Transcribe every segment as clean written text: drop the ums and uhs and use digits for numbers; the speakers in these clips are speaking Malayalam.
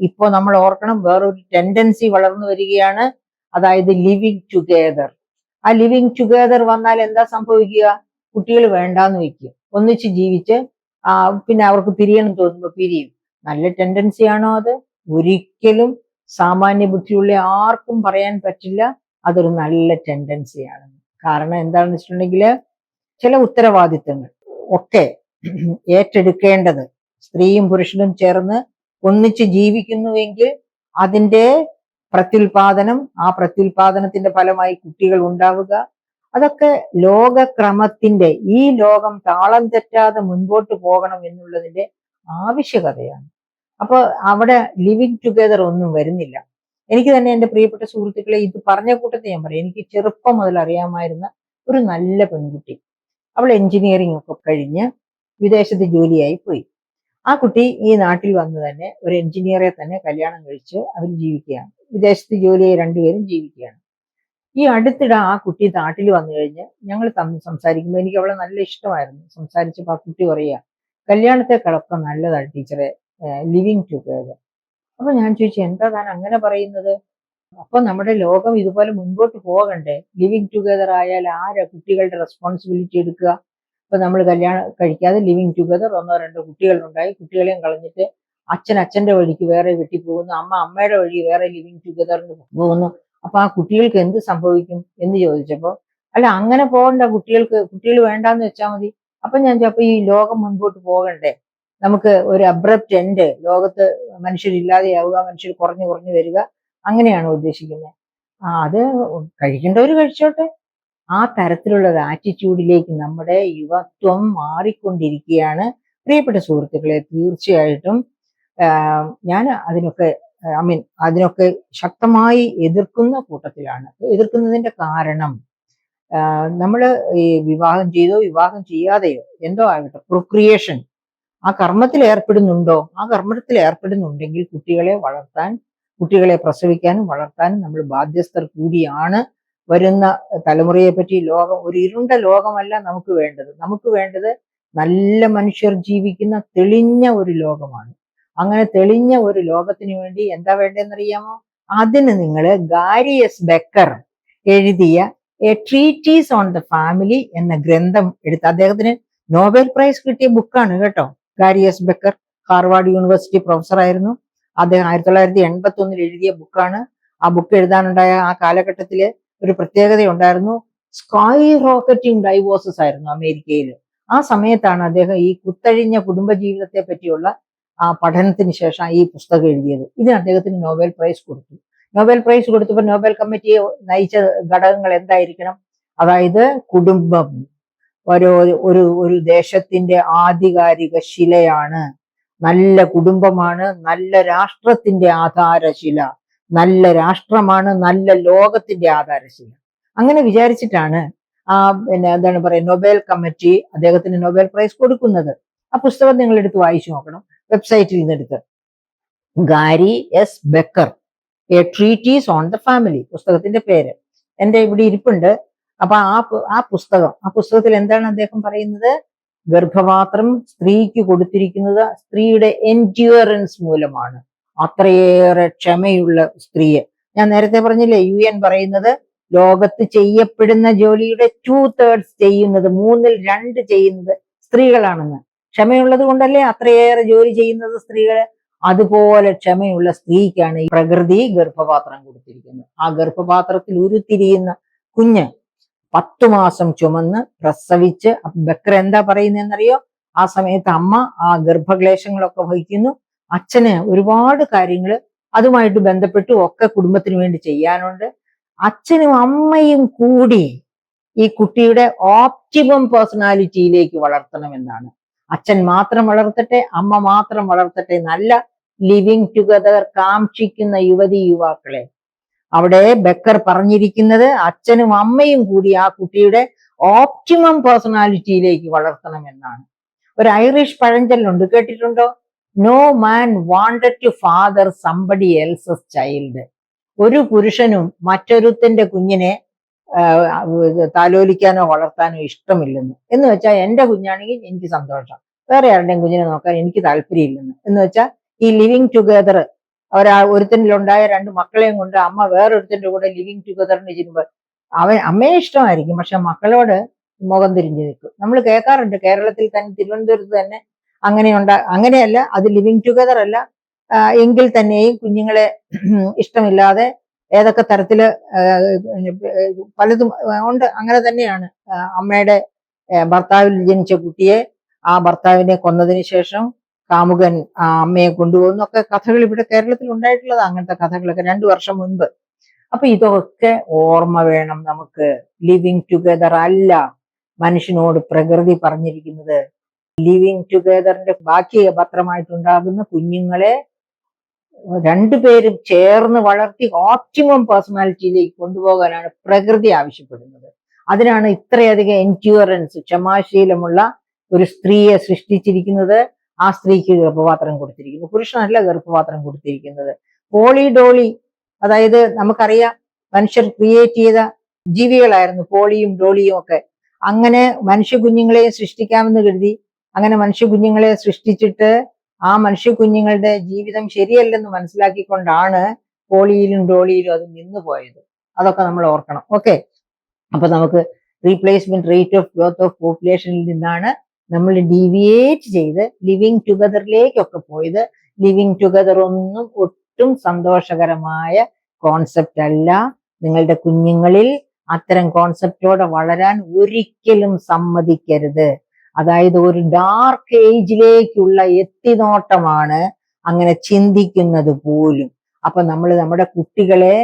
ഇപ്പോൾ നമ്മൾ ഓർക്കണം, വേറൊരു ടെൻഡൻസി വളർന്നു വരികയാണ്, അതായത് ലിവിങ് ടുഗെദർ. ആ ലിവിങ് ടുഗെദർ വന്നാൽ എന്താ സംഭവിക്കുക? കുട്ടികൾ വേണ്ടാന്ന് വെക്കും, ഒന്നിച്ച് ജീവിച്ച് പിന്നെ അവർക്ക് പിരിയണം തോന്നുമ്പോൾ പിരിയും. നല്ല ടെൻഡൻസി ആണോ അത്? ഒരിക്കലും സാമാന്യ ബുദ്ധിയുള്ള ആർക്കും പറയാൻ പറ്റില്ല അതൊരു നല്ല ടെൻഡൻസിയാണ്. കാരണം എന്താണെന്ന് വെച്ചിട്ടുണ്ടെങ്കിൽ ചില ഉത്തരവാദിത്തങ്ങൾ ഒക്കെ ഏറ്റെടുക്കേണ്ടത് സ്ത്രീയും പുരുഷനും ചേർന്ന് ഒന്നിച്ച് ജീവിക്കുന്നുവെങ്കിൽ അതിൻ്റെ പ്രത്യുൽപാദനം, ആ പ്രത്യുൽപാദനത്തിന്റെ ഫലമായി കുട്ടികൾ ഉണ്ടാവുക, അതൊക്കെ ലോകക്രമത്തിന്റെ, ഈ ലോകം താളം തെറ്റാതെ മുൻപോട്ട് പോകണം എന്നുള്ളതിന്റെ ആവശ്യകതയാണ്. അപ്പൊ അവിടെ ലിവിങ് ടുഗെദർ ഒന്നും വരുന്നില്ല. എനിക്ക് തന്നെ എൻ്റെ പ്രിയപ്പെട്ട സുഹൃത്തുക്കളെ, ഇത് പറഞ്ഞ കൂട്ടത്തിൽ ഞാൻ പറയാം, എനിക്ക് ചെറുപ്പം മുതൽ അറിയാമായിരുന്ന ഒരു നല്ല പെൺകുട്ടി. അവൾ എഞ്ചിനീയറിംഗ് ഒക്കെ കഴിഞ്ഞ് വിദേശത്ത് ജോലിയായി പോയി. ആ കുട്ടി ഈ നാട്ടിൽ വന്ന് തന്നെ ഒരു എഞ്ചിനീയറെ തന്നെ കല്യാണം കഴിച്ച് അവർ ജീവിക്കുകയാണ്. വിദേശത്ത് ജോലിയായി രണ്ടുപേരും ജീവിക്കുകയാണ്. ഈ അടുത്തിടെ ആ കുട്ടി നാട്ടിൽ വന്നു കഴിഞ്ഞ് ഞങ്ങൾ തമ്മിൽ സംസാരിക്കുമ്പോൾ എനിക്ക് അവളെ നല്ല ഇഷ്ടമായിരുന്നു. സംസാരിച്ചപ്പോൾ ആ കുട്ടി പറയുക, കല്യാണത്തെക്കാളൊക്കെ നല്ലതാണ് ടീച്ചറെ ലിവിങ് ടുഗെദർ. അപ്പൊ ഞാൻ ചോദിച്ചു, എന്താ താൻ അങ്ങനെ പറയുന്നത്? അപ്പൊ നമ്മുടെ ലോകം ഇതുപോലെ മുൻപോട്ട് പോകണ്ടേ? ലിവിങ് ടുഗെദർ ആയാൽ ആരാ കുട്ടികളുടെ റെസ്പോൺസിബിലിറ്റി എടുക്കുക? ഇപ്പൊ നമ്മൾ കല്യാണം കഴിക്കാതെ ലിവിങ് ടുഗെദർ, 1-2 കുട്ടികളുണ്ടായി, കുട്ടികളെയും കളഞ്ഞിട്ട് അച്ഛൻ അച്ഛന്റെ വഴിക്ക് വേറെ പോകുന്നു, അമ്മ അമ്മയുടെ വഴി വേറെ ലിവിങ് ടുഗെദറിന് പോകുന്നു. അപ്പൊ ആ കുട്ടികൾക്ക് എന്ത് സംഭവിക്കും എന്ന് ചോദിച്ചപ്പോ, അല്ല അങ്ങനെ പോകണ്ട, കുട്ടികൾ വേണ്ടാന്ന് വെച്ചാൽ മതി. അപ്പൊ ഞാൻ ചോദിച്ചപ്പോ ഈ ലോകം മുൻപോട്ട് പോകണ്ടേ? നമുക്ക് ഒരു അബ്രപ്റ്റ് എൻഡ്, ലോകത്ത് മനുഷ്യരില്ലാതെയാവുക, മനുഷ്യർ കുറഞ്ഞു കുറഞ്ഞു വരിക, അങ്ങനെയാണ് ഉദ്ദേശിക്കുന്നത്. അത് കഴിക്കേണ്ടവർ കഴിച്ചോട്ടെ. ആ തരത്തിലുള്ള ഒരു ആറ്റിറ്റ്യൂഡിലേക്ക് നമ്മുടെ യുവത്വം മാറിക്കൊണ്ടിരിക്കുകയാണ്. പ്രിയപ്പെട്ട സുഹൃത്തുക്കളെ, തീർച്ചയായിട്ടും ഞാൻ അതിനൊക്കെ ശക്തമായി എതിർക്കുന്ന കൂട്ടത്തിലാണ്. എതിർക്കുന്നതിന്റെ കാരണം, നമ്മൾ ഈ വിവാഹം ചെയ്തോ വിവാഹം ചെയ്യാതെയോ എന്തോ ആകട്ടെ, പ്രൊക്രിയേഷൻ, ആ കർമ്മത്തിൽ ഏർപ്പെടുന്നുണ്ടോ? ആ കർമ്മത്തിൽ ഏർപ്പെടുന്നുണ്ടെങ്കിൽ കുട്ടികളെ പ്രസവിക്കാനും വളർത്താനും നമ്മൾ ബാധ്യസ്ഥർ കൂടിയാണ്. വരുന്ന തലമുറയെ പറ്റി ഒരു ഇരുണ്ട ലോകമല്ല നമുക്ക് വേണ്ടത്. നമുക്ക് വേണ്ടത് നല്ല മനുഷ്യർ ജീവിക്കുന്ന തെളിഞ്ഞ ഒരു ലോകമാണ്. അങ്ങനെ തെളിഞ്ഞ ഒരു ലോകത്തിന് വേണ്ടി എന്താ വേണ്ടതെന്നറിയാമോ? അതിന് നിങ്ങൾ ഗാരി എസ് ബെക്കർ എഴുതിയ a treatise on the family എന്ന ഗ്രന്ഥം എടുത്ത്, അദ്ദേഹത്തിന് നോബൽ പ്രൈസ് കിട്ടിയ ബുക്കാണ് കേട്ടോ. Gary S Becker Harvard university professor ആയിരുന്നു. അദ്ദേഹം 1981 എഴുതിയ ബുക്കാണ്. ആ ബുക്ക് എഴുതാനുണ്ടായ ആ കാലഘട്ടത്തില് ഒരു പ്രത്യേകത ഉണ്ടായിരുന്നു. സ്കൈ റോക്കറ്റിംഗ് ഡൈവോഴ്സസ് ആയിരുന്നു അമേരിക്കയിൽ. ആ സമയത്താണ് അദ്ദേഹം ഈ കുത്തഴിഞ്ഞ കുടുംബജീവിതത്തെ പറ്റിയുള്ള ആ പഠനത്തിന് ശേഷം ഈ പുസ്തകം എഴുതിയത്. ഇതിന് അദ്ദേഹത്തിന് നോബൽ പ്രൈസ് കൊടുത്തു. നോബൽ പ്രൈസ് കൊടുത്തപ്പോൾ നോബൽ കമ്മിറ്റിയെ നയിച്ച ഘടകങ്ങൾ എന്തായിരിക്കണം? അതായത് കുടുംബം ഒരു ദേശത്തിന്റെ ആധികാരിക ശിലയാണ്, നല്ല കുടുംബമാണ് നല്ല രാഷ്ട്രത്തിന്റെ ആധാരശില, നല്ല രാഷ്ട്രമാണ് നല്ല ലോകത്തിന്റെ ആധാരശില. അങ്ങനെ വിചാരിച്ചിട്ടാണ് എന്താണ് പറയുക, നൊബേൽ കമ്മിറ്റി അദ്ദേഹത്തിന് നോബൽ പ്രൈസ് കൊടുക്കുന്നത്. ആ പുസ്തകം നിങ്ങൾ എടുത്ത് വായിച്ചു നോക്കണം, വെബ്സൈറ്റിൽ നിന്നെടുത്ത്. Gary S Becker, a treatise on the family, പുസ്തകത്തിന്റെ പേര് എൻ്റെ ഇവിടെ ഇരിപ്പുണ്ട്. അപ്പൊ ആ പുസ്തകത്തിൽ എന്താണ് അദ്ദേഹം പറയുന്നത്? ഗർഭപാത്രം സ്ത്രീക്ക് കൊടുത്തിരിക്കുന്നത് സ്ത്രീയുടെ എൻഡ്യൂറൻസ് മൂലമാണ്. അത്രയേറെ ക്ഷമയുള്ള സ്ത്രീയെ, ഞാൻ നേരത്തെ പറഞ്ഞില്ലേ, UN പറയുന്നത് ലോകത്ത് ചെയ്യപ്പെടുന്ന ജോലിയുടെ 2/3 ചെയ്യുന്നത്, 2/3 ചെയ്യുന്നത് സ്ത്രീകളാണെന്ന്. ക്ഷമയുള്ളത് കൊണ്ടല്ലേ അത്രയേറെ ജോലി ചെയ്യുന്നത് സ്ത്രീകൾ. അതുപോലെ ക്ഷമയുള്ള സ്ത്രീക്കാണ് ഈ പ്രകൃതി ഗർഭപാത്രം കൊടുത്തിരിക്കുന്നത്. ആ ഗർഭപാത്രത്തിൽ ഉരുത്തിരിയുന്ന കുഞ്ഞ് 10 മാസം ചുമന്ന് പ്രസവിച്ച്, ബക്കർ എന്താ പറയുന്നതെന്നറിയോ? ആ സമയത്ത് അമ്മ ആ ഗർഭക്ലേശങ്ങളൊക്കെ വഹിക്കുന്നു. അച്ഛന് ഒരുപാട് കാര്യങ്ങൾ അതുമായിട്ട് ബന്ധപ്പെട്ടു ഒക്കെ കുടുംബത്തിന് വേണ്ടി ചെയ്യാനുണ്ട്. അച്ഛനും അമ്മയും കൂടി ഈ കുട്ടിയുടെ ഓപ്റ്റിമം പേഴ്സണാലിറ്റിയിലേക്ക് വളർത്തണമെന്നാണ്. അച്ഛൻ മാത്രം വളർത്തട്ടെ, അമ്മ മാത്രം വളർത്തട്ടെ, നല്ല ലിവിങ് ടുഗദർ കാക്ഷിക്കുന്ന യുവാക്കളെ, അവിടെ ബക്കർ പറഞ്ഞിരിക്കുന്നത് അച്ഛനും അമ്മയും കൂടി ആ കുട്ടിയുടെ ഓപ്റ്റിമം പേഴ്സണാലിറ്റിയിലേക്ക് വളർത്തണമെന്നാണ്. ഒരു ഐറിഷ് പഴഞ്ചൊല്ലുണ്ട്, കേട്ടിട്ടുണ്ടോ? No man wanted to father somebody else's child. ഒരു പുരുഷനും മറ്റൊരുത്തന്റെ കുഞ്ഞിനെ താലോലിക്കാനോ വളർത്താനോ ഇഷ്ടമില്ലെന്ന്. എന്ന് വെച്ചാൽ എൻ്റെ കുഞ്ഞാണെങ്കിൽ എനിക്ക് സന്തോഷം, വേറെ ആരുടെയും കുഞ്ഞിനെ നോക്കാൻ എനിക്ക് താല്പര്യമില്ലെന്ന്. എന്ന് വെച്ചാൽ ഈ ലിവിങ് ടുഗദർ ഒരുത്തനിലുണ്ടായ 2 മക്കളെയും കൊണ്ട് അമ്മ വേറൊരുത്തന്റെ കൂടെ ലിവിങ് ടുഗദറിന് ചെല്ലുമ്പോൾ അമ്മയെ ഇഷ്ടമായിരിക്കും, പക്ഷെ മക്കളോട് മുഖം തിരിഞ്ഞു നിൽക്കും. നമ്മൾ കേൾക്കാറുണ്ട്, കേരളത്തിൽ തന്നെ തിരുവനന്തപുരത്ത് തന്നെ അങ്ങനെയല്ല, അത് ലിവിങ് ടുഗദർ അല്ല, എങ്കിൽ തന്നെയും കുഞ്ഞുങ്ങളെ ഇഷ്ടമില്ലാതെ ഏതൊക്കെ തരത്തില് പലതും ഉണ്ട്. അങ്ങനെ തന്നെയാണ് അമ്മയുടെ ഭർത്താവിൽ ജനിച്ച കുട്ടിയെ ആ ഭർത്താവിനെ കൊന്നതിന് ശേഷം കാമുകൻ അമ്മയെ കൊണ്ടുപോകുന്നൊക്കെ കഥകൾ ഇവിടെ കേരളത്തിൽ ഉണ്ടായിട്ടുള്ളത്. അങ്ങനത്തെ കഥകളൊക്കെ 2 വർഷം മുൻപ്. അപ്പൊ ഇതൊക്കെ ഓർമ്മ വേണം നമുക്ക്. ലിവിങ് ടുഗദർ അല്ല മനുഷ്യനോട് പ്രകൃതി പറഞ്ഞിരിക്കുന്നത്. ലിവിങ് ടുഗദറിന്റെ ബാക്കി പത്രമായിട്ടുണ്ടാകുന്ന കുഞ്ഞുങ്ങളെ 2 പേരും ചേർന്ന് വളർത്തി ഓപ്റ്റിമം പേഴ്സണാലിറ്റിയിലേക്ക് കൊണ്ടുപോകാനാണ് പ്രകൃതി ആവശ്യപ്പെടുന്നത്. അതിനാണ് ഇത്രയധികം എൻഡ്യൂറൻസ്, ക്ഷമാശീലമുള്ള ഒരു സ്ത്രീയെ സൃഷ്ടിച്ചിരിക്കുന്നത്. ആ സ്ത്രീക്ക് ഗർഭപാത്രം കൊടുത്തിരിക്കുന്നു, പുരുഷനല്ല ഗർഭപാത്രം കൊടുത്തിരിക്കുന്നത്. പോളി ഡോളി, അതായത് നമുക്കറിയാം മനുഷ്യർ ക്രിയേറ്റ് ചെയ്ത ജീവികളായിരുന്നു പോളിയും ഡോളിയും ഒക്കെ. അങ്ങനെ മനുഷ്യ കുഞ്ഞുങ്ങളെ സൃഷ്ടിക്കാമെന്ന് കരുതി അങ്ങനെ മനുഷ്യ കുഞ്ഞുങ്ങളെ സൃഷ്ടിച്ചിട്ട് ആ മനുഷ്യ കുഞ്ഞുങ്ങളുടെ ജീവിതം ശരിയല്ലെന്ന് മനസ്സിലാക്കിക്കൊണ്ടാണ് പോളിയിലും ഡോളിയിലും അത് നിന്നുപോയത്. അതൊക്കെ നമ്മൾ ഓർക്കണം. ഓക്കെ, അപ്പൊ നമുക്ക് replacement rate of growth of പോപ്പുലേഷനിൽ നിന്നാണ് നമ്മൾ ഡീവിയേറ്റ് ചെയ്ത് ലിവിങ് ടുഗദറിലേക്കൊക്കെ പോയത്. ലിവിങ് ടുഗദർ ഒട്ടും സന്തോഷകരമായ കോൺസെപ്റ്റ് അല്ല. നിങ്ങളുടെ കുഞ്ഞുങ്ങളിൽ അത്തരം കോൺസെപ്റ്റോടെ വളരാൻ ഒരിക്കലും സമ്മതിക്കരുത്. അതായത് ഒരു ഡാർക്ക് ഏജിലേക്കുള്ള എത്തിനോട്ടമാണ് അങ്ങനെ ചിന്തിക്കുന്നത് പോലും. അപ്പൊ നമ്മൾ നമ്മുടെ കുട്ടികളെ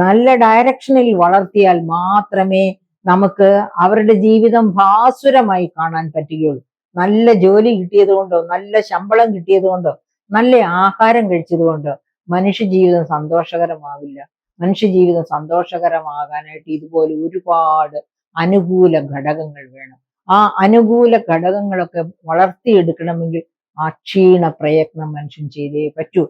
നല്ല ഡയറക്ഷനിൽ വളർത്തിയാൽ മാത്രമേ നമുക്ക് അവരുടെ ജീവിതം ഭാസുരമായി കാണാൻ പറ്റുകയുള്ളൂ. നല്ല ജോലി കിട്ടിയത് കൊണ്ടോ, നല്ല ശമ്പളം കിട്ടിയത് കൊണ്ടോ, നല്ല ആഹാരം കഴിച്ചത് കൊണ്ടോ മനുഷ്യ ജീവിതം സന്തോഷകരമാവില്ല. മനുഷ്യ ജീവിതം സന്തോഷകരമാകാനായിട്ട് ഇതുപോലെ ഒരുപാട് അനുകൂല ഘടകങ്ങൾ വേണം. ആ അനുകൂല ഘടകങ്ങളൊക്കെ വളർത്തിയെടുക്കണമെങ്കിൽ അക്ഷീണ പ്രയത്നം മനുഷ്യൻ ചെയ്തേ പറ്റൂ.